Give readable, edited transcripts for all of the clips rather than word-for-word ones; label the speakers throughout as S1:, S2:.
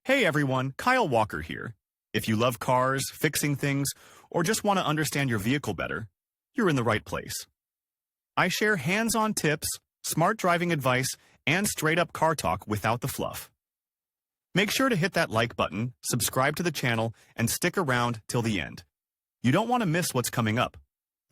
S1: Hey everyone, Kyle Walker here. If you love cars, fixing things, or just want to understand your vehicle better, you're in the right place. I share hands-on tips, smart driving advice, and straight-up car talk without the fluff. Make sure to hit that like button, subscribe to the channel, and stick around till the end. You don't want to miss what's coming up.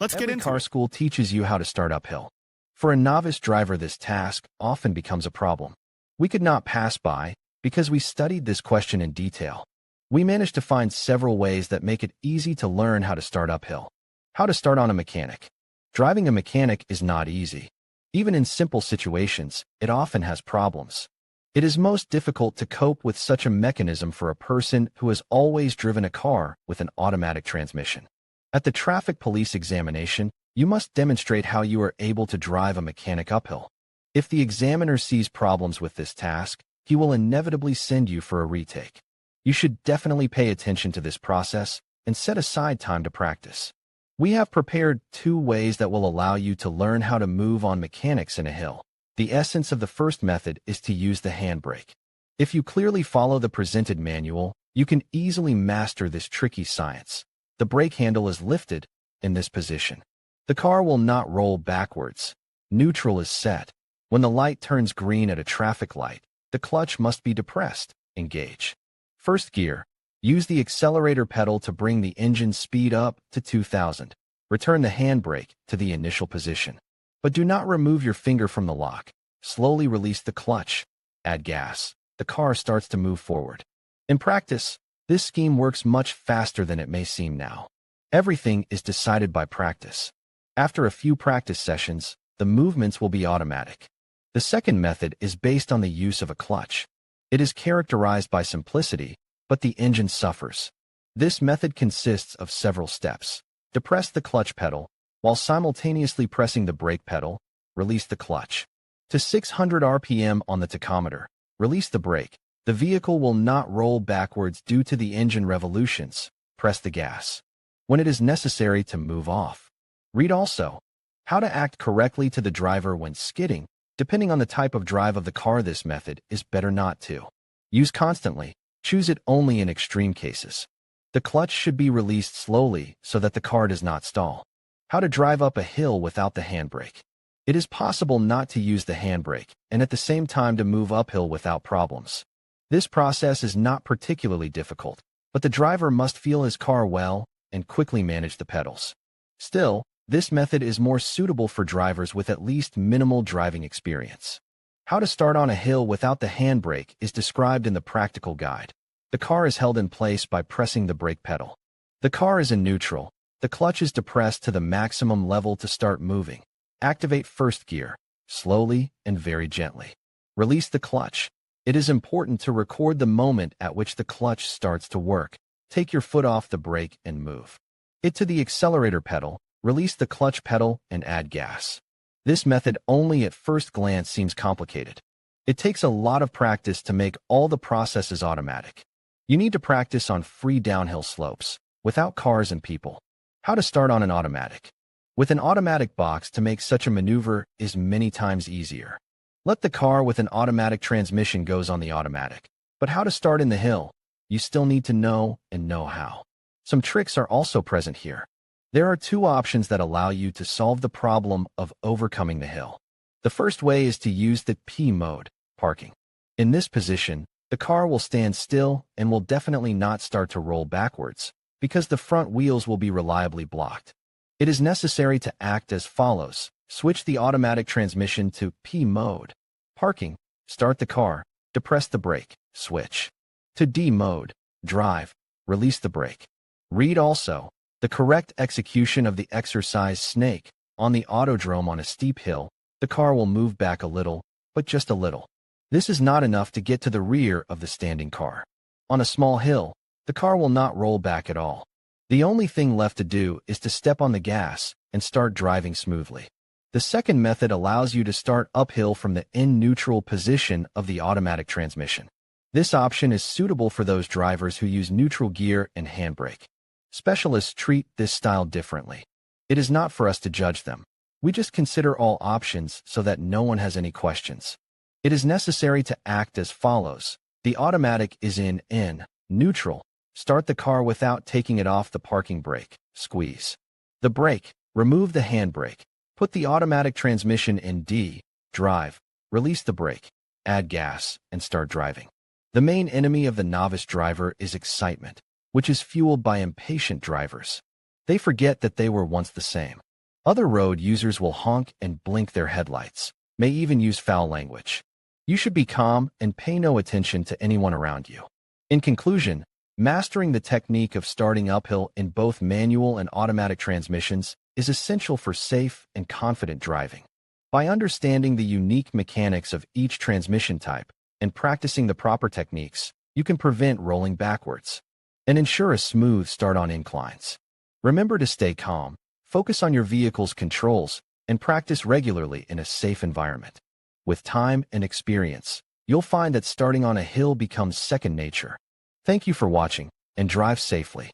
S1: Let's get
S2: Every
S1: into
S2: car
S1: it.
S2: school teaches you how to start uphill. For a novice driver, this task often becomes a problem. We could not pass by because we studied this question in detail. We managed to find several ways that make it easy to learn how to start uphill. How to start on a mechanic. Driving a mechanic is not easy. Even in simple situations, it often has problems. It is most difficult to cope with such a mechanism for a person who has always driven a car with an automatic transmission. At the traffic police examination, you must demonstrate how you are able to drive a mechanic uphill. If the examiner sees problems with this task, he will inevitably send you for a retake. You should definitely pay attention to this process and set aside time to practice. We have prepared 2 ways that will allow you to learn how to move on mechanics in a hill. The essence of the first method is to use the handbrake. If you clearly follow the presented manual, you can easily master this tricky science. The brake handle is lifted in this position. The car will not roll backwards. Neutral is set. When the light turns green at a traffic light, the clutch must be depressed. Engage. First gear. Use the accelerator pedal to bring the engine speed up to 2000. Return the handbrake to the initial position. But do not remove your finger from the lock. Slowly release the clutch. Add gas. The car starts to move forward. In practice, this scheme works much faster than it may seem now. Everything is decided by practice. After a few practice sessions, the movements will be automatic. The second method is based on the use of a clutch. It is characterized by simplicity, but the engine suffers. This method consists of several steps. Depress the clutch pedal, while simultaneously pressing the brake pedal. Release the clutch. To 600 RPM on the tachometer, release the brake. The vehicle will not roll backwards due to the engine revolutions. Press the gas when it is necessary to move off. Read also how to act correctly to the driver when skidding. Depending on the type of drive of the car, this method is better not to use constantly. Choose it only in extreme cases. The clutch should be released slowly so that the car does not stall. How to drive up a hill without the handbrake. It is possible not to use the handbrake and at the same time to move uphill without problems. This process is not particularly difficult, but the driver must feel his car well and quickly manage the pedals. Still, this method is more suitable for drivers with at least minimal driving experience. How to start on a hill without the handbrake is described in the practical guide. The car is held in place by pressing the brake pedal. The car is in neutral. The clutch is depressed to the maximum level to start moving. Activate first gear, slowly and very gently. Release the clutch. It is important to record the moment at which the clutch starts to work. Take your foot off the brake and move it to the accelerator pedal. Release the clutch pedal and add gas. This method only at first glance seems complicated. It takes a lot of practice to make all the processes automatic. You need to practice on free downhill slopes, without cars and people. How to start on an automatic. With an automatic box, to make such a maneuver is many times easier. Let the car with an automatic transmission goes on the automatic. But how to start in the hill? You still need to know and know how. Some tricks are also present here. There are 2 options that allow you to solve the problem of overcoming the hill. The first way is to use the P mode, parking. In this position, the car will stand still and will definitely not start to roll backwards, because the front wheels will be reliably blocked. It is necessary to act as follows. Switch the automatic transmission to P mode, parking. Start the car, depress the brake, switch to D mode, drive, release the brake. Read also the correct execution of the exercise snake. On the autodrome on a steep hill, the car will move back a little, but just a little. This is not enough to get to the rear of the standing car. On a small hill, the car will not roll back at all. The only thing left to do is to step on the gas and start driving smoothly. The second method allows you to start uphill from the in-neutral position of the automatic transmission. This option is suitable for those drivers who use neutral gear and handbrake. Specialists treat this style differently. It is not for us to judge them. We just consider all options so that no one has any questions. It is necessary to act as follows. The automatic is in N, neutral. Start the car without taking it off the parking brake. Squeeze the brake. Remove the handbrake. Put the automatic transmission in D, drive. Release the brake. Add gas and start driving. The main enemy of the novice driver is excitement, which is fueled by impatient drivers. They forget that they were once the same. Other road users will honk and blink their headlights, may even use foul language. You should be calm and pay no attention to anyone around you. In conclusion, mastering the technique of starting uphill in both manual and automatic transmissions is essential for safe and confident driving. By understanding the unique mechanics of each transmission type and practicing the proper techniques, you can prevent rolling backwards and ensure a smooth start on inclines. Remember to stay calm, focus on your vehicle's controls, and practice regularly in a safe environment. With time and experience, you'll find that starting on a hill becomes second nature. Thank you for watching, and drive safely.